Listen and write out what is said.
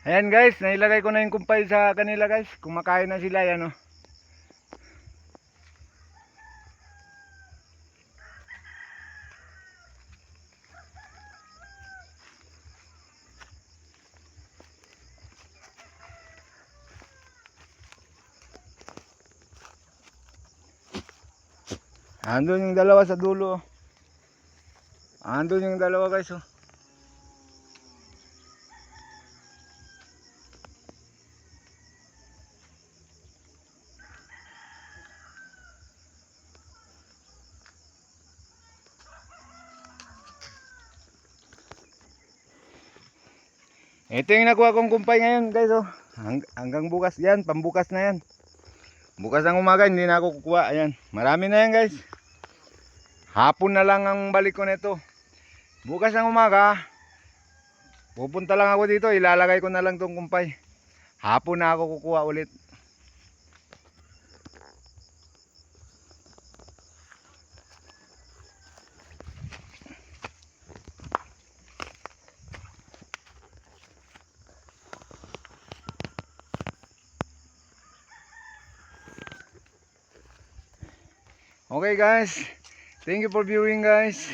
Ayan guys, nailagay ko na yung kumpay sa kanila guys. Kumakain na sila yan, oh. Andun yung dalawa sa dulo. Andun yung dalawa guys, oh. Ito yung nakuha kong kumpay ngayon guys, oh. Hanggang bukas yan, pambukas na yan. Bukas ng umaga hindi na ako kukuha. Ayan, marami na yan guys. Hapon na lang ang balik ko nito. Bukas ng umaga pupunta lang ako dito, ilalagay ko na lang tong kumpay. Hapon na ako kukuha ulit. Okay guys, thank you for viewing guys.